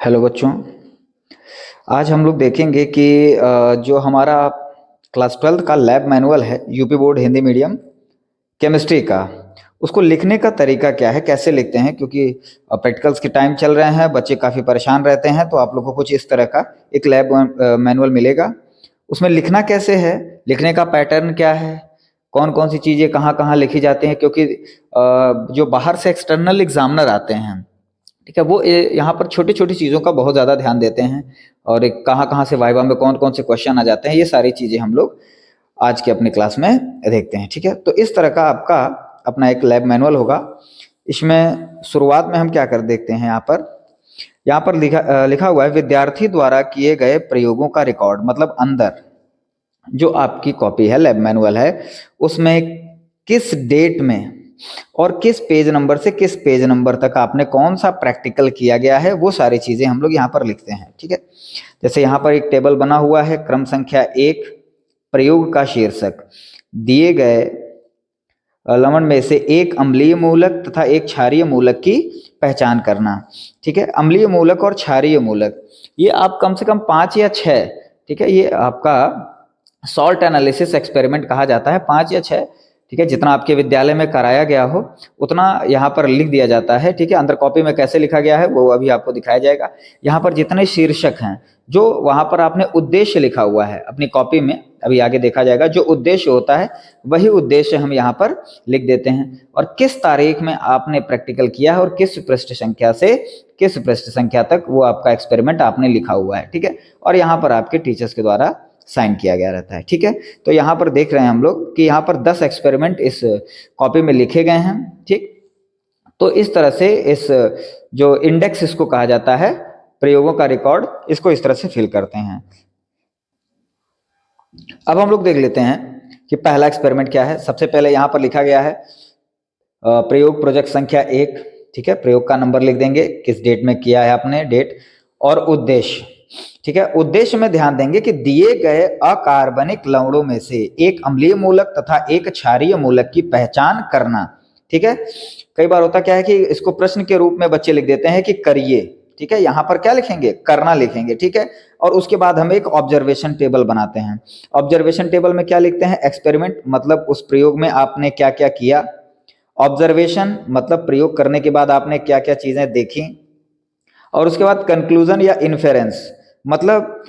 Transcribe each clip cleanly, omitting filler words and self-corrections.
Hello बच्चों। आज हम लोग देखेंगे कि जो हमारा क्लास 12 का लैब मैनुअल है UP board Hindi medium chemistry का, उसको लिखने का तरीका क्या है, कैसे लिखते हैं। क्योंकि प्रैक्टिकल्स के टाइम चल रहे हैं, बच्चे काफ़ी परेशान रहते हैं, तो आप लोग को कुछ इस तरह का एक लैब मैनुअल मिलेगा। उसमें लिखना कैसे है, लिखने का पैटर्न क्या है, कौन कौन सी चीज़ें कहाँ कहाँ लिखी जाती हैं। क्योंकि जो बाहर से एक्सटर्नल एग्जामिनर आते हैं, ठीक है, वो यहाँ पर छोटी छोटी चीज़ों का बहुत ज़्यादा ध्यान देते हैं। और एक कहाँ कहाँ से वाइवा में कौन कौन से क्वेश्चन आ जाते हैं, ये सारी चीज़ें हम लोग आज के अपनी क्लास में देखते हैं। ठीक है, तो इस तरह का आपका अपना एक लैब मैनुअल होगा। इसमें शुरुआत में हम क्या कर देखते हैं, यहाँ पर लिखा हुआ है विद्यार्थी द्वारा किए गए प्रयोगों का रिकॉर्ड। मतलब अंदर जो आपकी कॉपी है, लैब मैनुअल है, उसमें किस डेट में और किस पेज नंबर से किस पेज नंबर तक आपने कौन सा प्रैक्टिकल किया गया है, वो सारी चीज़ें हम लोग यहाँ पर लिखते हैं। ठीक है, जैसे यहाँ पर एक टेबल बना हुआ है, क्रम संख्या 1, प्रयोग का शीर्षक, दिए गए लवण में से एक अम्लीय मूलक तथा एक क्षारीय मूलक की पहचान करना। ठीक है, अम्लीय मूलक और क्षारीय मूलक ये आप कम से कम 5 या 6, ठीक है, ये आपका सॉल्ट एनालिसिस एक्सपेरिमेंट कहा जाता है, 5 या 6, ठीक है, जितना आपके विद्यालय में कराया गया हो उतना यहाँ पर लिख दिया जाता है। ठीक है, अंदर कॉपी में कैसे लिखा गया है वो अभी आपको दिखाया जाएगा। यहाँ पर जितने शीर्षक हैं, जो वहाँ पर आपने उद्देश्य लिखा हुआ है अपनी कॉपी में, अभी आगे देखा जाएगा, जो उद्देश्य होता है वही उद्देश्य हम यहाँ पर लिख देते हैं। और किस तारीख में आपने प्रैक्टिकल किया है और किस पृष्ठ संख्या से किस पृष्ठ संख्या तक वो आपका एक्सपेरिमेंट आपने लिखा हुआ है। ठीक है, और यहाँ पर आपके टीचर्स के द्वारा साइन किया गया रहता है। ठीक है, तो यहाँ पर देख रहे हैं हम लोग कि यहाँ पर 10 एक्सपेरिमेंट इस कॉपी में लिखे गए हैं। ठीक, तो इस तरह से इस जो इंडेक्स इसको कहा जाता है, प्रयोगों का रिकॉर्ड, इसको इस तरह से फिल करते हैं। अब हम लोग देख लेते हैं कि पहला एक्सपेरिमेंट क्या है। सबसे पहले यहाँ पर लिखा गया है प्रयोग प्रोजेक्ट संख्या 1। ठीक है, प्रयोग का नंबर लिख देंगे, किस डेट में किया है आपने, डेट और उद्देश्य। ठीक है, उद्देश्य में ध्यान देंगे कि दिए गए अकार्बनिक लवणों में से एक अम्लीय मूलक तथा एक क्षारीय मूलक की पहचान करना। ठीक है, कई बार होता क्या है कि इसको प्रश्न के रूप में बच्चे लिख देते हैं कि करिए। ठीक है, यहाँ पर क्या लिखेंगे, करना लिखेंगे। ठीक है, और उसके बाद हम एक ऑब्जर्वेशन टेबल बनाते हैं। ऑब्जर्वेशन टेबल में क्या लिखते हैं, एक्सपेरिमेंट मतलब उस प्रयोग में आपने क्या क्या किया, ऑब्जर्वेशन मतलब प्रयोग करने के बाद आपने क्या क्या चीजें देखी, और उसके बाद कंक्लूजन या इन्फेरेंस मतलब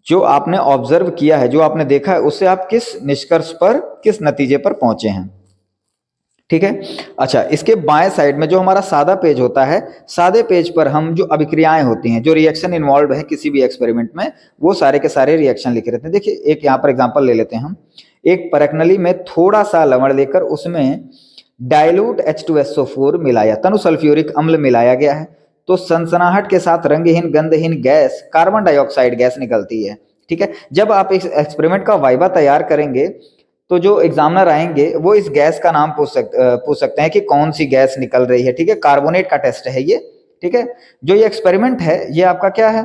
जो आपने ऑब्जर्व किया है, जो आपने देखा है, उससे आप किस निष्कर्ष पर, किस नतीजे पर पहुंचे हैं। ठीक है, अच्छा, इसके बाएं साइड में जो हमारा सादा पेज होता है, सादे पेज पर हम जो अभिक्रियाएं होती हैं, जो रिएक्शन इन्वॉल्व है किसी भी एक्सपेरिमेंट में, वो सारे के सारे रिएक्शन लिखे रहते हैं। देखिए, एक यहाँ पर एग्जांपल ले लेते हैं हम। एक परखनली में थोड़ा सा लवण लेकर उसमें डाइल्यूट H2SO4 मिलाया, तनुसल्फ्यूरिक अम्ल मिलाया गया है, तो सनसनाहट के साथ रंगहीन गंधहीन गैस कार्बन डाइऑक्साइड गैस निकलती है। ठीक है, जब आप इस एक्सपेरिमेंट का वाइवा तैयार करेंगे तो जो एग्जामिनर आएंगे वो इस गैस का नाम पूछ सकते हैं कि कौन सी गैस निकल रही है। ठीक है, कार्बोनेट का टेस्ट है ये। ठीक है, जो ये एक्सपेरिमेंट है ये आपका क्या है,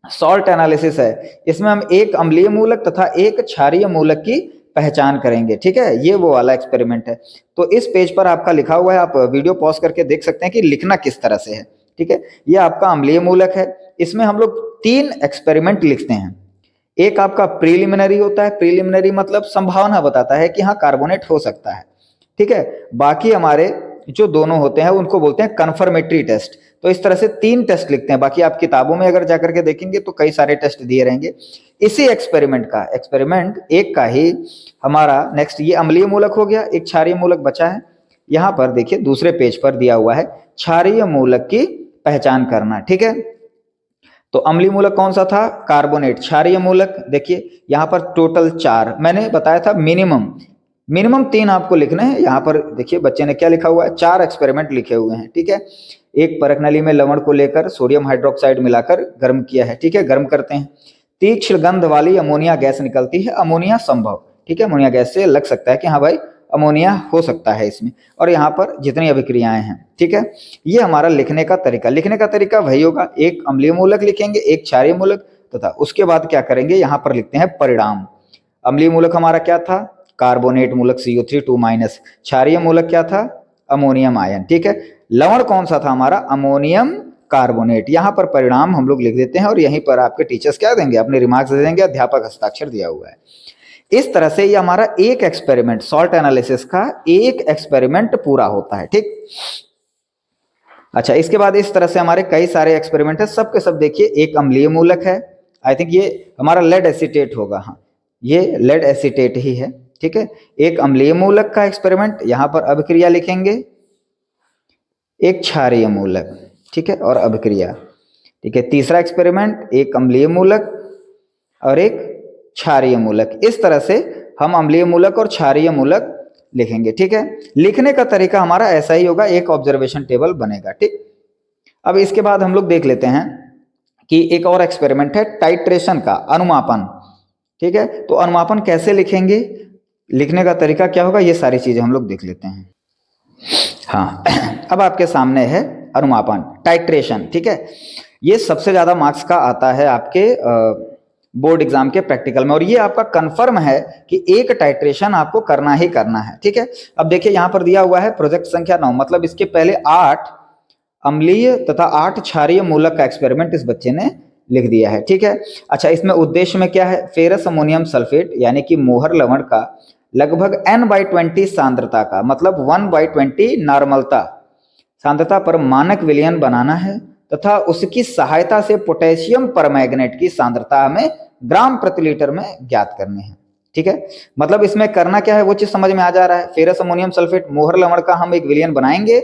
सॉल्ट एनालिसिस है। इसमें हम एक अम्लीय मूलक तथा एक क्षारीय मूलक की पहचान करेंगे। ठीक है, ये वो वाला एक्सपेरिमेंट है। तो इस पेज पर आपका लिखा हुआ है, आप वीडियो पॉज करके देख सकते हैं कि लिखना किस तरह से है। ठीक है, ये आपका अम्लीय मूलक है। इसमें हम लोग 3 एक्सपेरिमेंट लिखते हैं। एक आपका प्रीलिमिनरी होता है, प्रीलिमिनरी मतलब संभावना बताता है कि हाँ कार्बोनेट हो सकता है। ठीक है, बाकी हमारे जो दोनों होते हैं उनको बोलते हैं कन्फर्मेटरी टेस्ट। तो इस तरह से 3 टेस्ट लिखते हैं। बाकी आप किताबों में अगर जाकर के देखेंगे तो कई सारे टेस्ट दिए रहेंगे। इसी एक्सपेरिमेंट का, एक्सपेरिमेंट 1 का ही हमारा नेक्स्ट, ये अम्लीय मूलक हो गया, एक क्षारीय मूलक बचा है। यहाँ पर देखिए दूसरे पेज पर दिया हुआ है क्षारीय मूलक की पहचान करना। ठीक है, तो अम्लीय मूलक कौन सा था, कार्बोनेट। क्षारीय मूलक देखिए यहाँ पर टोटल 4 मैंने बताया था, मिनिमम 3 आपको लिखने हैं। यहाँ पर देखिए बच्चे ने क्या लिखा हुआ है, 4 एक्सपेरिमेंट लिखे हुए हैं। ठीक है, एक परखनली में लवण को लेकर सोडियम हाइड्रोक्साइड मिलाकर गर्म किया है। ठीक है, गर्म करते हैं, तीक्ष्ण गंध वाली अमोनिया गैस निकलती है, अमोनिया संभव। ठीक है, अमोनिया गैस से लग सकता है कि हाँ भाई अमोनिया हो सकता है इसमें, और यहाँ पर जितनी अभिक्रियाएं हैं। ठीक है, ये हमारा लिखने का तरीका। लिखने का तरीका वही होगा, एक अम्लीय मूलक लिखेंगे, एक क्षारीय मूलक, तथा उसके बाद क्या करेंगे, यहाँ पर लिखते हैं परिणाम। अम्लीय मूलक हमारा क्या था, कार्बोनेट मूलक CO3 2-। क्षारीय मूलक क्या था, अमोनियम आयन। ठीक है, लवण कौन सा था हमारा, अमोनियम कार्बोनेट। यहाँ पर परिणाम हम लोग लिख देते हैं और यहीं पर आपके टीचर्स क्या देंगे, अपने रिमार्क्स दे देंगे, अध्यापक हस्ताक्षर दिया हुआ है। इस तरह से ये हमारा एक एक्सपेरिमेंट, सॉल्ट एनालिसिस का एक एक्सपेरिमेंट पूरा होता है। ठीक, अच्छा, इसके बाद इस तरह से हमारे कई सारे एक्सपेरिमेंट है, सब के सब देखिए एक अम्लीय मूलक है, आई थिंक ये हमारा लेड एसीटेट होगा, हाँ ये लेड एसीटेट ही है। ठीक है, एक अम्लीय मूलक का एक्सपेरिमेंट, यहां पर अभिक्रिया लिखेंगे, एक क्षारीय मूलक, ठीक है, और अभिक्रिया। ठीक है, तीसरा एक्सपेरिमेंट एक अम्लीय मूलक और एक क्षारीय मूलक। इस तरह से हम अम्लीय मूलक और क्षारीय मूलक लिखेंगे। ठीक है, लिखने का तरीका हमारा ऐसा ही होगा, एक ऑब्जर्वेशन टेबल बनेगा। ठीक, अब इसके बाद हम लोग देख लेते हैं कि एक और एक्सपेरिमेंट है टाइट्रेशन का, अनुमापन। ठीक है, तो अनुमापन कैसे लिखेंगे, लिखने का तरीका क्या होगा, ये सारी चीजें हम लोग देख लेते हैं। हाँ, अब आपके सामने है अनुमापन, टाइट्रेशन। ठीक है, ये सबसे ज्यादा मार्क्स का आता है आपके बोर्ड एग्जाम के प्रैक्टिकल में, और ये आपका कंफर्म है कि एक टाइट्रेशन आपको करना ही करना है। ठीक है, अब देखिए यहां पर दिया हुआ है प्रोजेक्ट संख्या 9, मतलब इसके पहले 8 अम्लीय तथा 8 क्षारीय मूलक का एक्सपेरिमेंट इस बच्चे ने लिख दिया है। ठीक है, अच्छा, इसमें उद्देश्य में क्या है, फेरस अमोनियम सल्फेट यानी कि मोहर लवण का लगभग n/20 सांद्रता का, मतलब 1/20 नॉर्मलता सांद्रता पर मानक विलयन बनाना है तथा उसकी सहायता से पोटेशियम परमैंगनेट की सांद्रता हमें ग्राम प्रति लीटर में ज्ञात करनी है। ठीक है, मतलब इसमें करना क्या है वो चीज समझ में आ जा रहा है। फेरस अमोनियम सल्फेट मोहर लवण का हम एक विलयन बनाएंगे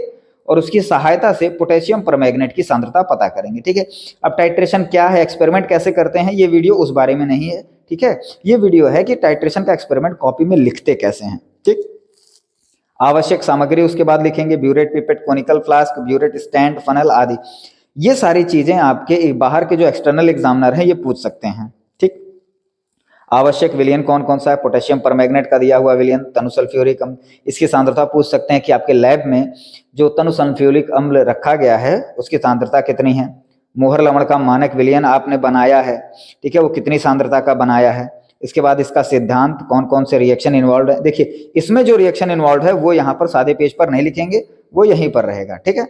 और उसकी सहायता से पोटेशियम परमैंगनेट की सांद्रता पता करेंगे। ठीक है, अब टाइट्रेशन क्या है, एक्सपेरिमेंट कैसे करते हैं, ये वीडियो उस बारे में नहीं है। ठीक है, ये वीडियो है कि टाइट्रेशन का एक्सपेरिमेंट कॉपी में लिखते कैसे हैं। ठीक, आवश्यक सामग्री उसके बाद लिखेंगे, burette pipette, conical flask, burette stand, funnel आदि। ये सारी चीजें आपके बाहर के जो एक्सटर्नल एग्जामिनर हैं ये पूछ सकते हैं। ठीक, आवश्यक विलयन कौन कौन सा है, पोटेशियम परमैंगनेट का दिया हुआ विलयन, तनुसल्फ्यूरिक अम्ल, इसकी सांद्रता पूछ सकते हैं कि आपके लैब में जो तनुसल्फ्यूरिक अम्ल रखा गया है उसकी सांद्रता कितनी है। मोहर लवण का मानक विलयन आपने बनाया है, ठीक है, वो कितनी सांद्रता का बनाया है। इसके बाद इसका सिद्धांत, कौन कौन से रिएक्शन इन्वॉल्व है। देखिए इसमें जो रिएक्शन इन्वॉल्व है वो यहाँ पर सादे पेज पर नहीं लिखेंगे, वो यहीं पर रहेगा। ठीक है,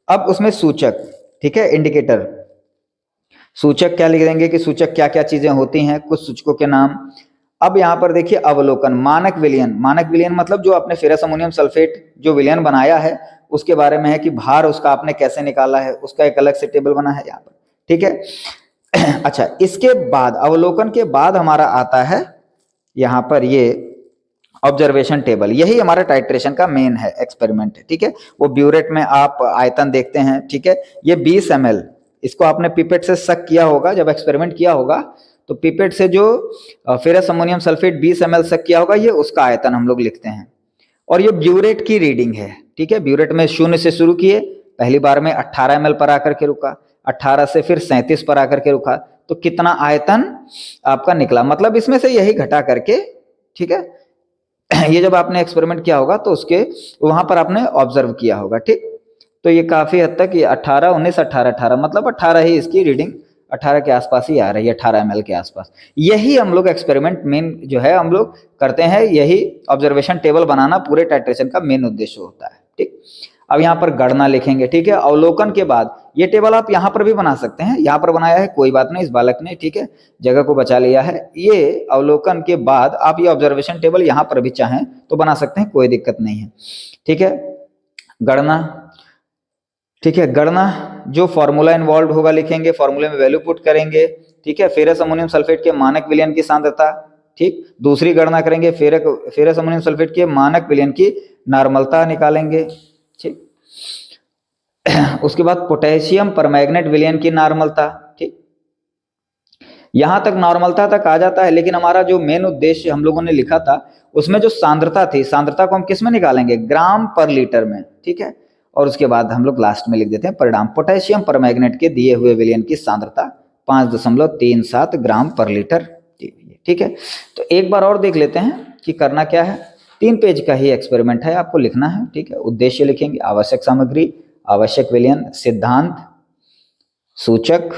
अब उसमें सूचक, ठीक है, इंडिकेटर, सूचक क्या लिख देंगे कि सूचक क्या क्या चीजें होती हैं, कुछ सूचकों के नाम। अब यहाँ पर देखिए अवलोकन, मानक विलयन, मानक विलयन मतलब जो आपने फेरस अमोनियम सल्फेट जो विलयन बनाया है उसके बारे में है कि भार उसका आपने कैसे निकाला है, उसका एक अलग से टेबल बना है यहाँ पर। ठीक है, अच्छा, इसके बाद अवलोकन के बाद हमारा आता है यहाँ पर ये ऑब्जर्वेशन टेबल, यही हमारा टाइट्रेशन का मेन है एक्सपेरिमेंट। ठीक है, वो ब्यूरेट में आप आयतन देखते हैं। ठीक है, ये 20 ml, इसको आपने पिपेट से सक किया होगा, जब एक्सपेरिमेंट किया होगा तो पिपेट से जो फेरस अमोनियम सल्फेट 20 ml सक किया होगा, ये उसका आयतन हम लोग लिखते हैं। और ये ब्यूरेट की रीडिंग है। ठीक है, ब्यूरेट में 0 से शुरू किए, पहली बार में 18 ml पर आकर के रुका, 18 से फिर 37 पर आकर के रुका, तो कितना आयतन आपका निकला, मतलब इसमें से यही घटा करके। ठीक है, ये जब आपने एक्सपेरिमेंट किया होगा तो उसके वहां पर आपने ऑब्जर्व किया होगा। ठीक, तो ये काफी हद तक ये 18 19 18 18 मतलब 18 ही इसकी रीडिंग 18 के आसपास ही आ रही है, 18 ml के आसपास। यही हम लोग एक्सपेरिमेंट मेन जो है हम लोग करते हैं, यही ऑब्जर्वेशन टेबल बनाना पूरे टाइट्रेशन का मेन उद्देश्य होता है। ठीक, अब यहाँ पर गणना लिखेंगे। ठीक है, अवलोकन के बाद ये टेबल आप यहाँ पर भी बना सकते हैं, यहाँ पर बनाया है कोई बात नहीं, इस बालक ने, ठीक है, जगह को बचा लिया है। ये अवलोकन के बाद आप ये ऑब्जर्वेशन टेबल यहाँ पर भी चाहें तो बना सकते हैं, कोई दिक्कत नहीं है। ठीक है, गणना, ठीक है, गणना जो फॉर्मूला इन्वॉल्व होगा लिखेंगे, फॉर्मूले में वैल्यू पुट करेंगे। ठीक है, फेरस अमोनियम सल्फेट के मानक विलयन की सांद्रता। ठीक, दूसरी गणना करेंगे फेरस अमोनियम सल्फेट के मानक विलयन की नॉर्मलता निकालेंगे। ठीक, उसके बाद पोटेशियम परमैंगनेट विलयन की नॉर्मलता। ठीक, यहां तक नॉर्मलता तक आ जाता है, लेकिन हमारा जो मेन उद्देश्य हम लोगों ने लिखा था उसमें जो सांद्रता थी, सांद्रता को हम किस में निकालेंगे, ग्राम पर लीटर में। ठीक है, और उसके बाद हम लोग लास्ट में लिख देते हैं परिणाम, पोटेशियम परमैंगनेट के दिए हुए विलयन की सांद्रता 5.37 ग्राम पर लीटर। ठीक है, तो एक बार और देख लेते हैं कि करना क्या है। 3 पेज का ही एक्सपेरिमेंट है, आपको लिखना है। ठीक है, उद्देश्य लिखेंगे, आवश्यक सामग्री, आवश्यक विलयन, सिद्धांत, सूचक,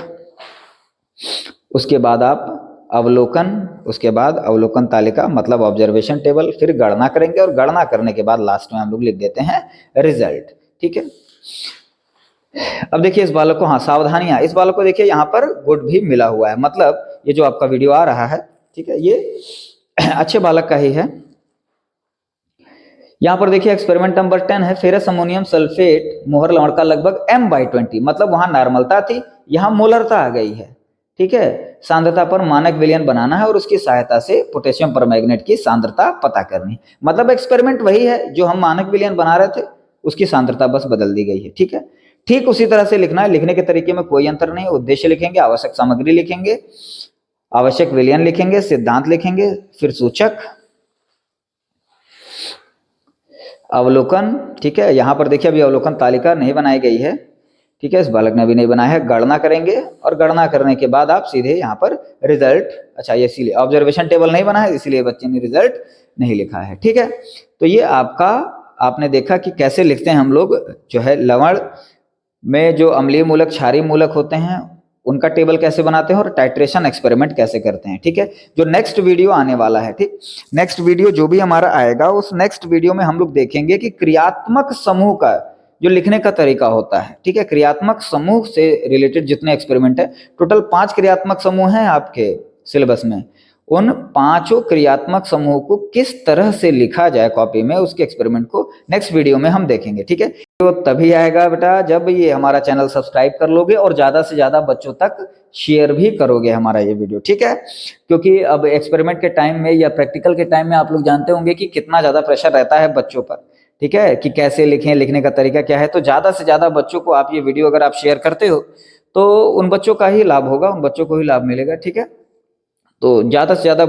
उसके बाद आप अवलोकन, उसके बाद अवलोकन तालिका मतलब ऑब्जर्वेशन टेबल, फिर गणना करेंगे और गणना करने के बाद लास्ट में हम लोग लिख देते हैं रिजल्ट। ठीक है, अब देखिए इस बालक को, हाँ सावधानियां, इस बालक को देखिए यहाँ पर गुड भी मिला हुआ है, मतलब ये जो आपका वीडियो आ रहा है, ठीक है, ये अच्छे बालक का ही है। यहाँ पर देखिए एक्सपेरिमेंट नंबर 10 है, फेरस अमोनियम सल्फेट मोहर लवण का लगभग m/20, मतलब वहां नॉर्मलता थी, यहाँ मोलरता आ गई है, ठीक है। सांद्रता पर मानक विलयन बनाना है और उसकी सहायता से पोटेशियम परमैंगनेट की सांद्रता पता करनी, मतलब एक्सपेरिमेंट वही है जो हम मानक विलयन बना रहे थे, उसकी सांद्रता बस बदल दी गई है, ठीक है। ठीक उसी तरह से लिखना है, लिखने के तरीके में कोई अंतर नहीं, उद्देश्य लिखेंगे, आवश्यक सामग्री लिखेंगे, आवश्यक विलयन लिखेंगे, सिद्धांत लिखेंगे, फिर सूचक, अवलोकन, ठीक है। यहाँ पर देखिए अभी अवलोकन तालिका नहीं बनाई गई है, ठीक है, इस बालक ने भी नहीं बनाया है। गणना करेंगे और गणना करने के बाद आप सीधे यहाँ पर रिजल्ट, अच्छा ये इसीलिए ऑब्जर्वेशन टेबल नहीं बना है, इसलिए बच्चे ने रिजल्ट नहीं लिखा है, ठीक है। तो ये आपका, आपने देखा कि कैसे लिखते हैं हम लोग, जो है लवण में जो अम्लीय मूलक क्षारीय मूलक होते हैं उनका टेबल कैसे बनाते हैं और टाइट्रेशन एक्सपेरिमेंट कैसे करते हैं, ठीक है। जो नेक्स्ट वीडियो आने वाला है, ठीक, नेक्स्ट वीडियो जो भी हमारा आएगा उस नेक्स्ट वीडियो में हम लोग देखेंगे कि क्रियात्मक समूह का जो लिखने का तरीका होता है, ठीक है। क्रियात्मक समूह से रिलेटेड जितने एक्सपेरिमेंट है, टोटल 5 क्रियात्मक समूह हैं आपके सिलेबस में, उन 5 क्रियात्मक समूह को किस तरह से लिखा जाए कॉपी में, उसके एक्सपेरिमेंट को नेक्स्ट वीडियो में हम देखेंगे, ठीक है। तो तभी आएगा बेटा जब ये हमारा चैनल सब्सक्राइब कर लोगे और ज्यादा से ज्यादा बच्चों तक शेयर भी करोगे हमारा ये वीडियो, ठीक है। क्योंकि अब एक्सपेरिमेंट के टाइम में या प्रैक्टिकल के टाइम में आप लोग जानते होंगे कि कितना ज्यादा प्रेशर रहता है बच्चों पर, ठीक है, कि कैसे लिखें, लिखने का तरीका क्या है। तो ज्यादा से ज्यादा बच्चों को आप ये वीडियो अगर आप शेयर करते हो तो उन बच्चों का ही लाभ होगा, उन बच्चों को ही लाभ मिलेगा, ठीक है। तो ज्यादा से ज्यादा